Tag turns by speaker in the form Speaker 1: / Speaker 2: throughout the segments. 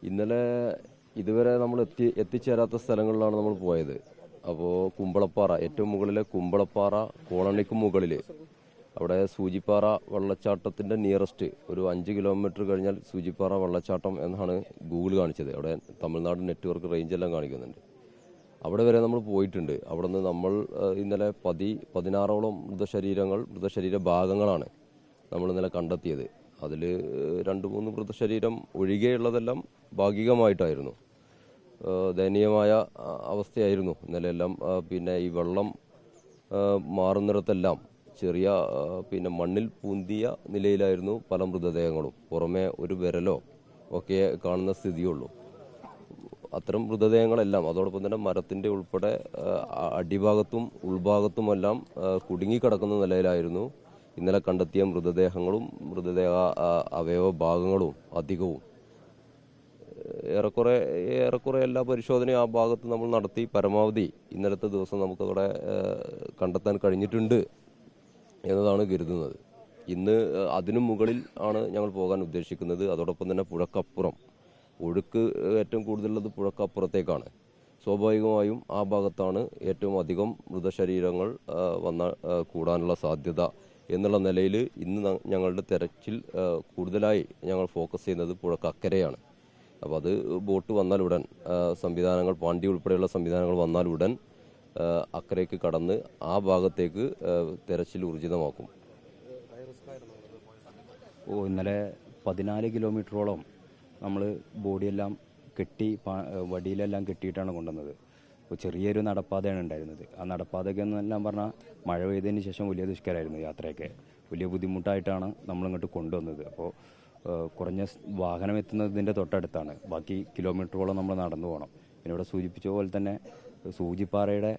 Speaker 1: ഇന്നലെ ഇതുവരെ നമ്മൾ എത്തിച്ചേരാത്ത സ്ഥലങ്ങളിലാണ് നമ്മൾ പോയത്. അപ്പോൾ കുമ്പളപ്പാറ, ഏറ്റവും മുകളിലെ കുമ്പളപ്പാറ കോളനിക്ക് മുകളിൽ അവിടെ സൂചിപ്പാറ വെള്ളച്ചാട്ടത്തിൻ്റെ നിയറസ്റ്റ് ഒരു 5 കിലോമീറ്റർ കഴിഞ്ഞാൽ സൂചിപ്പാറ വെള്ളച്ചാട്ടം എന്നാണ് ഗൂഗിൾ കാണിച്ചത്. അവിടെ തമിഴ്നാട് നെറ്റ്വർക്ക് റേഞ്ചെല്ലാം കാണിക്കുന്നുണ്ട്. അവിടെ വരെ നമ്മൾ പോയിട്ടുണ്ട്. അവിടെ നിന്ന് നമ്മൾ ഇന്നലെ 16ഓളം മൃതശരീര ഭാഗങ്ങളാണ് നമ്മൾ ഇന്നലെ കണ്ടെത്തിയത്. അതിൽ 2-3 മൃതശരീരം ഒഴികെയുള്ളതെല്ലാം ഭാഗികമായിട്ടായിരുന്നു. ദയനീയമായ അവസ്ഥയായിരുന്നു ഇന്നലെയെല്ലാം. പിന്നെ ഈ വെള്ളം മാറുന്നിടത്തെല്ലാം ചെറിയ മണ്ണിൽ പൂന്തിയ നിലയിലായിരുന്നു പല മൃതദേഹങ്ങളും. പുറമെ ഒരു വിരലോ ഒക്കെ കാണുന്ന സ്ഥിതിയുള്ളൂ. അത്തരം മൃതദേഹങ്ങളെല്ലാം അതോടൊപ്പം തന്നെ മരത്തിൻ്റെ ഉൾപ്പെടെ അടിഭാഗത്തും ഉൾഭാഗത്തുമെല്ലാം കുടുങ്ങിക്കിടക്കുന്ന നിലയിലായിരുന്നു ഇന്നലെ കണ്ടെത്തിയ മൃതദേഹങ്ങളും മൃതദേഹ അവയവ ഭാഗങ്ങളും അധികവും. ഏറെക്കുറെ എല്ലാ പരിശോധനയും ആ ഭാഗത്ത് നമ്മൾ നടത്തി. പരമാവധി ഇന്നലത്തെ ദിവസം നമുക്കവിടെ കണ്ടെത്താൻ കഴിഞ്ഞിട്ടുണ്ട് എന്നതാണ് കരുതുന്നത്. ഇന്ന് അതിനു മുകളിൽ ആണ് ഞങ്ങൾ പോകാൻ ഉദ്ദേശിക്കുന്നത്. അതോടൊപ്പം തന്നെ പുഴക്കപ്പുറം, ഒഴുക്ക് ഏറ്റവും കൂടുതലുള്ളത് പുഴക്കപ്പുറത്തേക്കാണ്. സ്വാഭാവികമായും ആ ഭാഗത്താണ് ഏറ്റവും അധികം മൃതശരീരങ്ങൾ കൂടാനുള്ള സാധ്യത എന്നുള്ള നിലയിൽ ഇന്ന് ഞങ്ങളുടെ തെരച്ചിൽ കൂടുതലായി ഞങ്ങൾ ഫോക്കസ് ചെയ്യുന്നത് പുഴക്കക്കരെയാണ്. അപ്പോൾ അത് ബോട്ട് വന്നാലുടൻ സംവിധാനങ്ങൾ, പാണ്ടി ഉൾപ്പെടെയുള്ള സംവിധാനങ്ങൾ വന്നാലുടൻ അക്കരയ്ക്ക് കടന്ന് ആ ഭാഗത്തേക്ക് തെരച്ചിൽ ഊർജിതമാക്കും.
Speaker 2: ഇന്നലെ 14 കിലോമീറ്ററോളം നമ്മൾ ബോഡിയെല്ലാം കെട്ടി വടിയിലെല്ലാം കെട്ടിയിട്ടാണ് കൊണ്ടുവന്നത്. അപ്പോൾ ചെറിയൊരു നടപ്പാതയാണ് ഉണ്ടായിരുന്നത്. ആ നടപ്പാതയ്ക്ക് എന്നെല്ലാം പറഞ്ഞാൽ മഴ പെയ്തതിന് ശേഷം വലിയ ദുഷ്കരമായിരുന്നു. യാത്രയൊക്കെ വലിയ ബുദ്ധിമുട്ടായിട്ടാണ് നമ്മളിങ്ങോട്ട് കൊണ്ടുവന്നത്. അപ്പോൾ കുറഞ്ഞ വാഹനം എത്തുന്നതിൻ്റെ തൊട്ടടുത്താണ്. ബാക്കി കിലോമീറ്ററോളം നമ്മൾ നടന്നു പോകണം. പിന്നെ ഇവിടെ സൂചിപ്പിച്ച പോലെ തന്നെ സൂചിപ്പാറയുടെ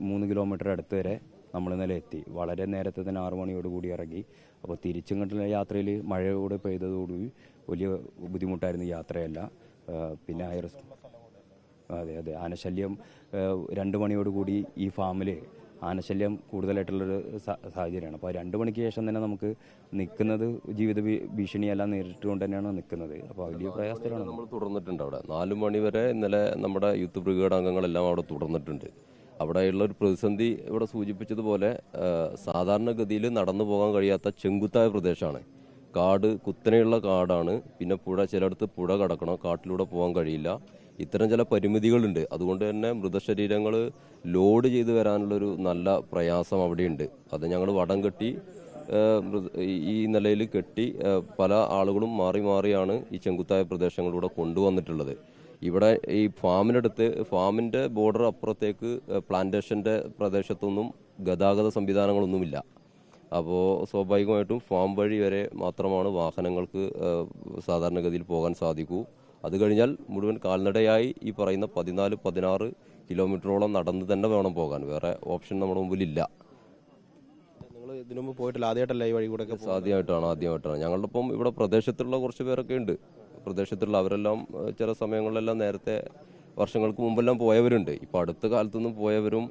Speaker 2: 3 കിലോമീറ്റർ അടുത്ത് വരെ നമ്മൾ ഇന്നലെ എത്തി. വളരെ നേരത്തെ തന്നെ 6 മണിയോടുകൂടി ഇറങ്ങി. അപ്പോൾ തിരിച്ചിങ്ങോട്ടുള്ള യാത്രയിൽ മഴയോട് പെയ്തതോടുകൂടി വലിയ ബുദ്ധിമുട്ടായിരുന്നു യാത്രയല്ല. പിന്നെ അതെ ആനശല്യം 2 മണിയോടുകൂടി ഈ ഫാമിൽ ആനശല്യം കൂടുതലായിട്ടുള്ളൊരു സാഹചര്യമാണ്. അപ്പോൾ 2 മണിക്ക് ശേഷം തന്നെ നമുക്ക് നിൽക്കുന്നത് ജീവിത ഭീഷണിയെല്ലാം നേരിട്ടുകൊണ്ട് തന്നെയാണ് നിൽക്കുന്നത്. അപ്പോൾ വലിയ പ്രയാസത്തിലാണ്
Speaker 1: നമ്മൾ തുടർന്നിട്ടുണ്ട്. അവിടെ 4 മണി വരെ ഇന്നലെ നമ്മുടെ യൂത്ത് ബ്രിഗേഡ് അംഗങ്ങളെല്ലാം അവിടെ തുടർന്നിട്ടുണ്ട്. അവിടെയുള്ള ഒരു പ്രതിസന്ധി ഇവിടെ സൂചിപ്പിച്ചതുപോലെ സാധാരണഗതിയിൽ നടന്നു പോകാൻ കഴിയാത്ത ചെങ്കുത്തായ പ്രദേശമാണ്. കുത്തനെയുള്ള കാടാണ്. പിന്നെ ചിലയിടത്ത് പുഴ കടക്കണം, കാട്ടിലൂടെ പോകാൻ കഴിയില്ല. ഇത്തരം ചില പരിമിതികളുണ്ട്. അതുകൊണ്ട് തന്നെ മൃതശരീരങ്ങൾ ലോഡ് ചെയ്ത് വരാനുള്ളൊരു നല്ല പ്രയാസം അവിടെയുണ്ട്. അത് ഞങ്ങൾ വടം കെട്ടി ഈ നിലയിൽ കെട്ടി പല ആളുകളും മാറി മാറിയാണ് ഈ ചെങ്കുത്തായ പ്രദേശങ്ങളിലൂടെ കൊണ്ടുവന്നിട്ടുള്ളത്. ഇവിടെ ഈ ഫാമിൻ്റെ ബോർഡർ അപ്പുറത്തേക്ക് പ്ലാന്റേഷൻ്റെ പ്രദേശത്തൊന്നും ഗതാഗത സംവിധാനങ്ങളൊന്നുമില്ല. അപ്പോൾ സ്വാഭാവികമായിട്ടും ഫാം വഴി വരെ മാത്രമാണ് വാഹനങ്ങൾക്ക് സാധാരണഗതിയിൽ പോകാൻ സാധിക്കൂ. അത് കഴിഞ്ഞാൽ മുഴുവൻ കാൽനടയായി ഈ പറയുന്ന 14-16 കിലോമീറ്ററോളം നടന്ന് തന്നെ വേണം പോകാൻ. വേറെ ഓപ്ഷൻ നമ്മുടെ മുമ്പിലില്ല.
Speaker 3: നിങ്ങൾ ഇതിനു മുമ്പ് പോയിട്ടില്ല, ആദ്യമായിട്ടല്ല ഈ വഴി കൂടെ?
Speaker 1: ആദ്യമായിട്ടാണ്. ഞങ്ങളുടെ ഒപ്പം ഇവിടെ പ്രദേശത്തുള്ള കുറച്ച് പേരൊക്കെ ഉണ്ട്. പ്രദേശത്തുള്ള അവരെല്ലാം ചില സമയങ്ങളിലെല്ലാം നേരത്തെ വർഷങ്ങൾക്ക് മുമ്പെല്ലാം പോയവരുണ്ട്. ഇപ്പോൾ അടുത്ത കാലത്തൊന്നും പോയവരും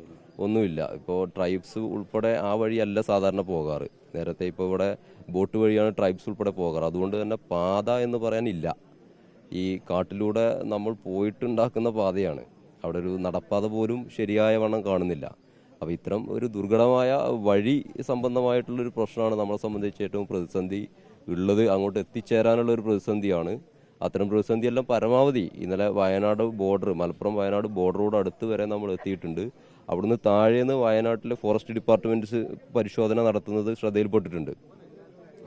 Speaker 1: ഒന്നുമില്ല. ഇപ്പോൾ ട്രൈബ്സ് ഉൾപ്പെടെ ആ വഴിയല്ല സാധാരണ പോകാറ്. നേരത്തെ ഇപ്പോൾ ഇവിടെ ബോട്ട് വഴിയാണ് ട്രൈബ്സ് ഉൾപ്പെടെ പോകാറ്. അതുകൊണ്ട് തന്നെ പാത എന്ന് പറയാനില്ല. ഈ കാട്ടിലൂടെ നമ്മൾ പോയിട്ടുണ്ടാക്കുന്ന പാതയാണ്. അവിടെ ഒരു നടപ്പാത പോലും ശരിയായ വണ്ണം കാണുന്നില്ല. അപ്പോൾ ഇത്തരം ഒരു ദുർഘടമായ വഴി സംബന്ധമായിട്ടുള്ളൊരു പ്രശ്നമാണ് നമ്മളെ സംബന്ധിച്ച് ഏറ്റവും പ്രതിസന്ധി ഉള്ളത്. അങ്ങോട്ട് എത്തിച്ചേരാനുള്ള ഒരു പ്രതിസന്ധിയാണ്. അത്തരം പ്രതിസന്ധിയെല്ലാം പരമാവധി ഇന്നലെ മലപ്പുറം വയനാട് ബോർഡറോട് അടുത്ത് വരെ നമ്മൾ എത്തിയിട്ടുണ്ട്. അവിടുന്ന് താഴേന്ന് വയനാട്ടിലെ ഫോറസ്റ്റ് ഡിപ്പാർട്ട്മെന്റ് പരിശോധന നടത്തുന്നത് ശ്രദ്ധയിൽപ്പെട്ടിട്ടുണ്ട്.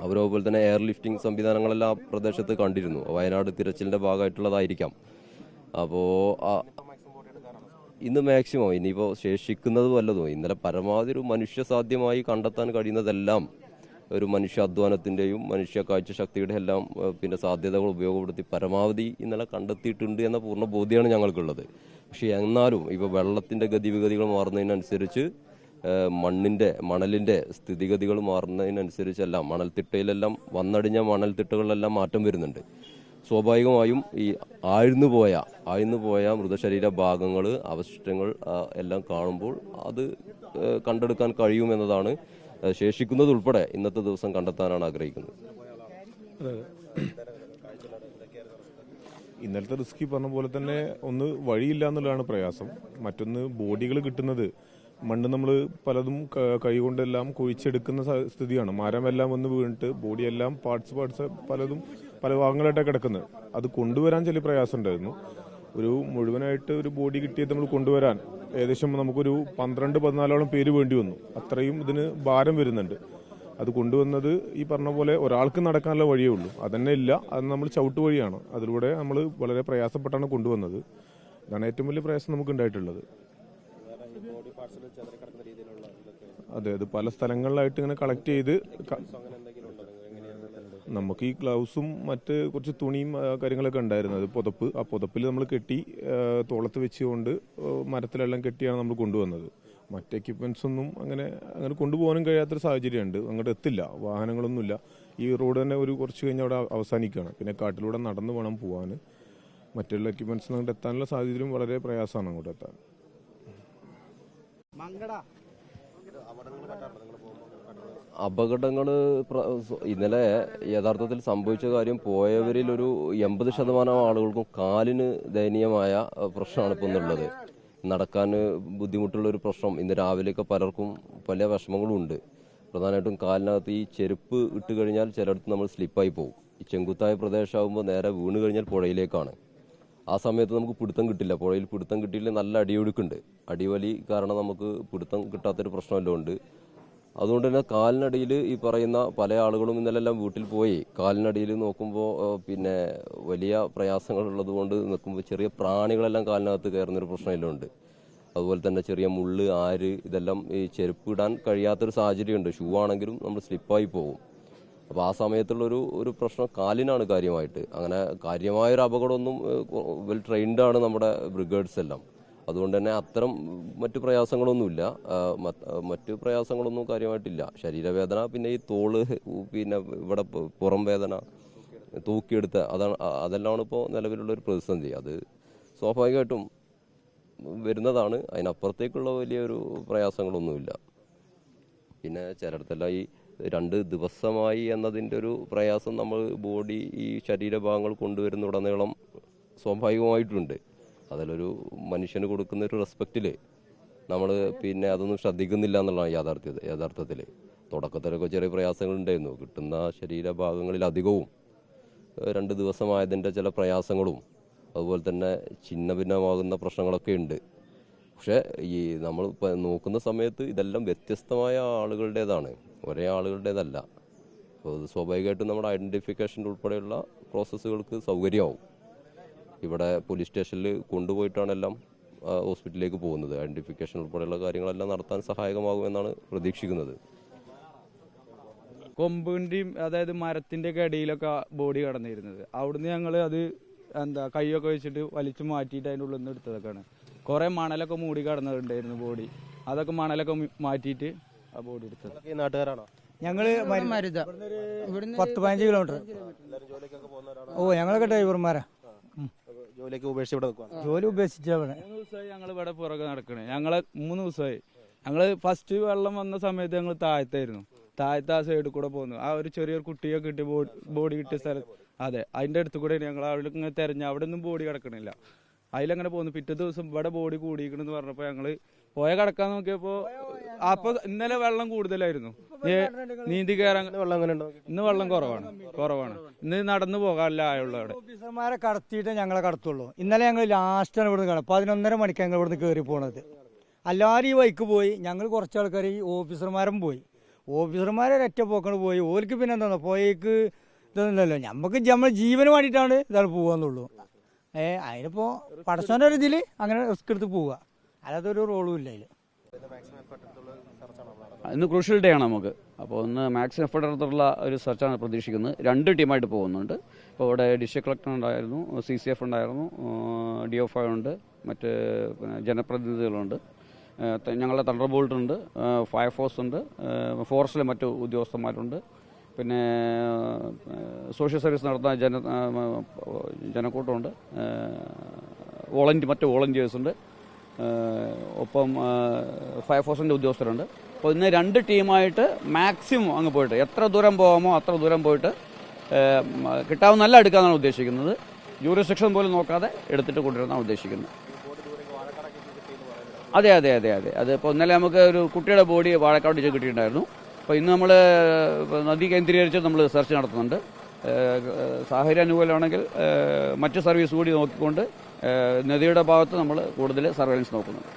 Speaker 1: അവരതുപോലെ തന്നെ എയർ ലിഫ്റ്റിംഗ് സംവിധാനങ്ങളെല്ലാം ആ പ്രദേശത്ത് കണ്ടിരുന്നു. വയനാട് തിരച്ചിലിന്റെ ഭാഗമായിട്ടുള്ളതായിരിക്കാം. അപ്പോൾ ഇന്ന് മാക്സിമം ഇനിയിപ്പോൾ ശേഷിക്കുന്നത് വല്ലതും ഇന്നലെ പരമാവധി ഒരു മനുഷ്യസാധ്യമായി കണ്ടെത്താൻ കഴിയുന്നതെല്ലാം ഒരു മനുഷ്യാധ്വാനത്തിൻ്റെയും മനുഷ്യ കാഴ്ചശക്തിയുടെ എല്ലാം സാധ്യതകൾ ഉപയോഗപ്പെടുത്തി പരമാവധി ഇന്നലെ കണ്ടെത്തിയിട്ടുണ്ട് എന്ന പൂർണ്ണ ബോധ്യമാണ് ഞങ്ങൾക്കുള്ളത്. പക്ഷേ എന്നാലും ഇപ്പോൾ വെള്ളത്തിൻ്റെ ഗതിവിഗതികൾ മാറുന്നതിനനുസരിച്ച് മണലിൻ്റെ സ്ഥിതിഗതികൾ മാറുന്നതിനനുസരിച്ചെല്ലാം മണൽത്തിട്ടയിലെല്ലാം വന്നടിഞ്ഞ മണൽത്തിട്ടകളിലെല്ലാം മാറ്റം വരുന്നുണ്ട്. സ്വാഭാവികമായും ഈ ആഴ്ന്നുപോയ മൃതശരീര ഭാഗങ്ങൾ, അവശിഷ്ടങ്ങൾ എല്ലാം കാണുമ്പോൾ അത് കണ്ടെടുക്കാൻ കഴിയുമെന്നതാണ്. ശേഷിക്കുന്നതുൾപ്പെടെ ഇന്നത്തെ ദിവസം കണ്ടെത്താനാണ് ആഗ്രഹിക്കുന്നത്.
Speaker 4: ഇന്നലത്തെ റിസ്ക് പറഞ്ഞ പോലെ തന്നെ ഒന്ന് വഴിയില്ല എന്നുള്ളതാണ് പ്രയാസം. മറ്റൊന്ന് ബോഡികൾ കിട്ടുന്നത് മണ്ണ് നമ്മൾ പലതും കൈകൊണ്ടെല്ലാം കുഴിച്ചെടുക്കുന്ന സ്ഥിതിയാണ്. മരമെല്ലാം വന്ന് വീണിട്ട് ബോഡിയെല്ലാം പാർട്സ് പലതും പല ഭാഗങ്ങളായിട്ടാണ് കിടക്കുന്നത്. അത് കൊണ്ടുവരാൻ ചില പ്രയാസം ഉണ്ടായിരുന്നു. ഒരു മുഴുവനായിട്ട് ഒരു ബോഡി കിട്ടിയത് നമ്മൾ കൊണ്ടുവരാൻ ഏകദേശം നമുക്കൊരു 12-14 പേര് വേണ്ടി വന്നു. അത്രയും ഇതിന് ഭാരം വരുന്നുണ്ട്. അത് കൊണ്ടുവന്നത് ഈ പറഞ്ഞ പോലെ ഒരാൾക്ക് നടക്കാനുള്ള വഴിയേ ഉള്ളൂ, അതന്നെ ഇല്ല. അത് നമ്മൾ ചവിട്ട് വഴിയാണ്. അതിലൂടെ നമ്മൾ വളരെ പ്രയാസപ്പെട്ടാണ് കൊണ്ടുവന്നത്. അതാണ് ഏറ്റവും വലിയ പ്രയാസം നമുക്ക് ഉണ്ടായിട്ടുള്ളത്. അതെ, അത് പല സ്ഥലങ്ങളിലായിട്ട് ഇങ്ങനെ കളക്ട് ചെയ്ത് നമുക്ക് ഈ ഗ്ലൗസും മറ്റ് കുറച്ച് തുണിയും കാര്യങ്ങളൊക്കെ ഉണ്ടായിരുന്നു. അത് പുതപ്പ്, ആ പുതപ്പിൽ നമ്മൾ കെട്ടി തോളത്ത് വെച്ചുകൊണ്ട് മരത്തിലെല്ലാം കെട്ടിയാണ് നമ്മൾ കൊണ്ടുവന്നത്. മറ്റ് എക്യുപ്മെന്റ്സ് ഒന്നും അങ്ങനെ കൊണ്ടുപോകാനും കഴിയാത്തൊരു സാഹചര്യമുണ്ട്. അങ്ങോട്ട് എത്തില്ല, വാഹനങ്ങളൊന്നുമില്ല. ഈ റോഡ് തന്നെ ഒരു കുറച്ച് കഴിഞ്ഞ് അവിടെ അവസാനിക്കുകയാണ്. പിന്നെ കാട്ടിലൂടെ നടന്നു വേണം പോകാൻ. മറ്റുള്ള എക്യുപ്മെന്റ്സ് അങ്ങോട്ട് എത്താനുള്ള സാഹചര്യം വളരെ പ്രയാസമാണ് അങ്ങോട്ട് എത്താൻ.
Speaker 1: അപകടങ്ങൾ ഇന്നലെ യഥാർത്ഥത്തിൽ സംഭവിച്ച കാര്യം, പോയവരിൽ ഒരു 80% ആളുകൾക്കും കാലിന് ദയനീയമായ പ്രശ്നമാണ് ഇപ്പോൾ ഇന്നുള്ളത്. നടക്കാൻ ബുദ്ധിമുട്ടുള്ള ഒരു പ്രശ്നം. ഇന്ന് രാവിലെയൊക്കെ പലർക്കും പല വിഷമങ്ങളും ഉണ്ട്. പ്രധാനമായിട്ടും കാലിനകത്ത് ഈ ചെരുപ്പ് ഇട്ട് കഴിഞ്ഞാൽ ചിലയിടത്ത് നമ്മൾ സ്ലിപ്പായി പോകും. ഈ ചെങ്കുത്തായ പ്രദേശമാകുമ്പോൾ നേരെ വീണ് കഴിഞ്ഞാൽ പുഴയിലേക്കാണ്. ആ സമയത്ത് നമുക്ക് പിടുത്തം കിട്ടില്ല. പുഴയിൽ പിടുത്തം കിട്ടിയില്ല, നല്ല അടിയൊഴുക്കുണ്ട്. അടിവലി കാരണം നമുക്ക് പിടുത്തം കിട്ടാത്തൊരു പ്രശ്നമെല്ലാം ഉണ്ട്. അതുകൊണ്ട് തന്നെ കാലിനടിയിൽ ഈ പറയുന്ന പല ആളുകളും ഇന്നലെല്ലാം വീട്ടിൽ പോയി കാലിനടിയിൽ നോക്കുമ്പോൾ പിന്നെ വലിയ പ്രയാസങ്ങളുള്ളത് കൊണ്ട് നിൽക്കുമ്പോൾ ചെറിയ പ്രാണികളെല്ലാം കാലിനകത്ത് കയറുന്നൊരു പ്രശ്നമെല്ലാം ഉണ്ട്. അതുപോലെ തന്നെ ചെറിയ മുള്ള്, ആര്, ഇതെല്ലാം ഈ ചെരുപ്പ് ഇടാൻ കഴിയാത്തൊരു സാഹചര്യമുണ്ട്. ഷൂ ആണെങ്കിലും നമ്മൾ സ്ലിപ്പായി പോകും. അപ്പോൾ ആ സമയത്തുള്ളൊരു പ്രശ്നം കാലിനാണ് കാര്യമായിട്ട്. അങ്ങനെ കാര്യമായൊരു അപകടമൊന്നും, വെൽ ട്രെയിൻഡാണ് നമ്മുടെ ബ്രിഗേഡ്സ് എല്ലാം. അതുകൊണ്ട് തന്നെ അത്തരം മറ്റു പ്രയാസങ്ങളൊന്നുമില്ല. മറ്റു പ്രയാസങ്ങളൊന്നും കാര്യമായിട്ടില്ല. ശരീരവേദന, പിന്നെ ഈ തോള്, പിന്നെ ഇവിടെ പുറം വേദന, തൂക്കിയെടുത്ത്, അതെല്ലാമാണ് ഇപ്പോൾ നിലവിലുള്ളൊരു പ്രതിസന്ധി. അത് സ്വാഭാവികമായിട്ടും വരുന്നതാണ്. അതിനപ്പുറത്തേക്കുള്ള വലിയൊരു പ്രയാസങ്ങളൊന്നുമില്ല. പിന്നെ ചിലയിടത്തെല്ലാം ഈ 2 ദിവസമായി എന്നതിൻ്റെ ഒരു പ്രയാസം നമ്മൾ ബോഡി, ഈ ശരീരഭാഗങ്ങൾ കൊണ്ടുവരുന്നിടനീളം സ്വാഭാവികമായിട്ടുണ്ട്. അതിലൊരു മനുഷ്യന് കൊടുക്കുന്ന ഒരു റെസ്പെക്റ്റിൽ നമ്മൾ പിന്നെ അതൊന്നും ശ്രദ്ധിക്കുന്നില്ല എന്നുള്ളതാണ് യഥാർത്ഥത്തിൽ. തുടക്കത്തിലൊക്കെ ചെറിയ പ്രയാസങ്ങൾ ഉണ്ടായിരുന്നു. കിട്ടുന്ന ശരീരഭാഗങ്ങളിലധികവും 2 ദിവസമായതിൻ്റെ ചില പ്രയാസങ്ങളും അതുപോലെ തന്നെ ഛിന്ന ഭിന്നമാകുന്ന പ്രശ്നങ്ങളൊക്കെ ഉണ്ട്. പക്ഷേ ഈ നമ്മൾ നോക്കുന്ന സമയത്ത് ഇതെല്ലാം വ്യത്യസ്തമായ ആളുകളുടേതാണ്, ഒരേ ആളുകളുടേതല്ല. അപ്പോൾ ഇത് സ്വാഭാവികമായിട്ടും നമ്മുടെ ഐഡൻറ്റിഫിക്കേഷൻ ഉൾപ്പെടെയുള്ള പ്രോസസ്സുകൾക്ക് സൗകര്യമാവും. ഇവിടെ പോലീസ് സ്റ്റേഷനിൽ കൊണ്ടുപോയിട്ടാണ് എല്ലാം ഹോസ്പിറ്റലിലേക്ക് പോകുന്നത്. ഐഡൻറ്റിഫിക്കേഷൻ ഉൾപ്പെടെയുള്ള കാര്യങ്ങളെല്ലാം നടത്താൻ സഹായകമാകുമെന്നാണ് പ്രതീക്ഷിക്കുന്നത്.
Speaker 5: കൊമ്പിൻ്റെയും അതായത് മരത്തിൻ്റെ ഒക്കെ അടിയിലൊക്കെ ബോഡി കടന്നിരുന്നത്. അവിടുന്ന് ഞങ്ങൾ അത് കൈയൊക്കെ വെച്ചിട്ട് വലിച്ചു മാറ്റിയിട്ട് അതിൻ്റെ ഉള്ളിൽ നിന്ന് എടുത്തതൊക്കെയാണ്. കുറേ മണലൊക്കെ മൂടി കടന്നിട്ടുണ്ടായിരുന്നു ബോഡി. അതൊക്കെ മണലൊക്കെ മാറ്റിയിട്ട് ആ ബോഡി എടുത്തത്.
Speaker 3: നാട്ടുകാരാണോ?
Speaker 6: ഞങ്ങള് 10-15 കിലോമീറ്റർ. ഓ, ഞങ്ങളൊക്കെ ഡ്രൈവർമാരാ. ജോലി ഉപേക്ഷിച്ചാ
Speaker 5: 3 ദിവസമായി ഞങ്ങൾ ഇവിടെ പുറകെ നടക്കണേ. 3 ദിവസമായി. ഞങ്ങള് ഫസ്റ്റ് വെള്ളം വന്ന സമയത്ത് ഞങ്ങൾ താഴത്തായിരുന്നു. താഴത്ത് ആ സൈഡിൽ കൂടെ പോകുന്നു. ആ ഒരു ചെറിയൊരു കുട്ടിയെ കിട്ടി ബോഡി കിട്ടിയ സ്ഥലത്ത്, അതെ, അതിന്റെ അടുത്ത് കൂടെ ഞങ്ങൾ അവിടെ ഇങ്ങനെ തെരഞ്ഞ, അവിടെ ഒന്നും ബോഡി കിടക്കണില്ല. അതിലങ്ങനെ പോകുന്നു. പിറ്റേ ദിവസം ഇവിടെ ബോഡി കൂടിയിരിക്കണെന്ന് പറഞ്ഞപ്പോ ഞങ്ങള് പോയ കിടക്കാൻ നോക്കിയപ്പോ അപ്പൊ ഇന്നലെ വെള്ളം കൂടുതലായിരുന്നു. നീന്തി കയറാൻ ഇന്ന് വെള്ളം കുറവാണ്. ഇന്ന് നടന്നു പോകാനല്ല ആയുള്ളൂ. അവിടെ
Speaker 6: ഓഫീസർമാരെ കടത്തിയിട്ട് ഞങ്ങളെ കടത്തുള്ളൂ. ഇന്നലെ ഞങ്ങൾ ലാസ്റ്റാണ് ഇവിടുന്ന് കാണാം. 11:30 മണിക്ക് ഞങ്ങൾ ഇവിടുന്ന് കയറി പോണത്. എല്ലാവരും ഈ വൈക്ക് പോയി. ഞങ്ങൾ കുറച്ച് ആൾക്കാർ ഈ ഓഫീസർമാരും പോയി. ഓഫീസർമാരൊരൊറ്റ പോക്കാണ് പോയി. ഓർക്ക് പിന്നെ എന്താ പോയേക്ക് ഇതൊന്നുമില്ലല്ലോ. നമുക്ക് നമ്മൾ ജീവന് വേണ്ടിയിട്ടാണ് ഇതാണ് പോകാന്നുള്ളൂ. അതിനിപ്പോ പടച്ചോന്റെ ഒരു ഇതിൽ അങ്ങനെ റിസ്ക് എടുത്ത് പോവുക, അല്ലാതെ ഒരു റോളും ഇല്ല അതിൽ.
Speaker 7: ഇന്ന് ക്രൂഷ്യൽ ഡേ ആണ് നമുക്ക്. അപ്പോൾ ഇന്ന് മാക്സിമം എഫർട്ട് എടുത്തുള്ള ഒരു സെർച്ചാണ് പ്രതീക്ഷിക്കുന്നത്. 2 ടീമായിട്ട് പോകുന്നുണ്ട്. ഇപ്പോൾ ഇവിടെ ഡിസ്ട്രിക്ട് കളക്ടർ ഉണ്ടായിരുന്നു, CCF ഉണ്ടായിരുന്നു, DFI ഉണ്ട്, മറ്റ് ജനപ്രതിനിധികളുണ്ട്, ഞങ്ങളുടെ തണ്ടർ ബോൾട്ട് ഉണ്ട്, ഫയർഫോഴ്സ് ഉണ്ട്, ഫോറസ്റ്റിലെ മറ്റു ഉദ്യോഗസ്ഥന്മാരുണ്ട്, പിന്നെ സോഷ്യൽ സർവീസ് നടത്തുന്ന ജനക്കൂട്ടമുണ്ട്, മറ്റ് വോളണ്ടിയേഴ്സുണ്ട്, ഒപ്പം ഫയർഫോഴ്സിൻ്റെ ഉദ്യോഗസ്ഥരുണ്ട്. അപ്പോൾ ഇന്ന് 2 ടീമായിട്ട് മാക്സിമം അങ്ങ് പോയിട്ട് എത്ര ദൂരം പോകാമോ അത്ര ദൂരം പോയിട്ട് കിട്ടാവുന്നല്ല എടുക്കാമെന്നാണ് ഉദ്ദേശിക്കുന്നത്. ജൂറിസ്ഡിക്ഷൻ പോലും നോക്കാതെ എടുത്തിട്ട് കൊണ്ടുവരാനാണ് ഉദ്ദേശിക്കുന്നത്. അതെ അതെ അതെ അതെ അത് ഇപ്പോൾ ഇന്നലെ നമുക്ക് ഒരു കുട്ടിയുടെ ബോഡി വാഴക്കാട് വെച്ച് കിട്ടിയിട്ടുണ്ടായിരുന്നു. അപ്പോൾ ഇന്ന് നമ്മൾ നദി കേന്ദ്രീകരിച്ച് നമ്മൾ സെർച്ച് നടത്തുന്നുണ്ട്. സാഹചര്യം അനുകൂലമാണെങ്കിൽ മറ്റ് സർവീസ് കൂടി നോക്കിക്കൊണ്ട് നദിയുടെ ഭാഗത്ത് നമ്മൾ കൂടുതൽ സർവൈലൻസ് നോക്കുന്നുണ്ട്.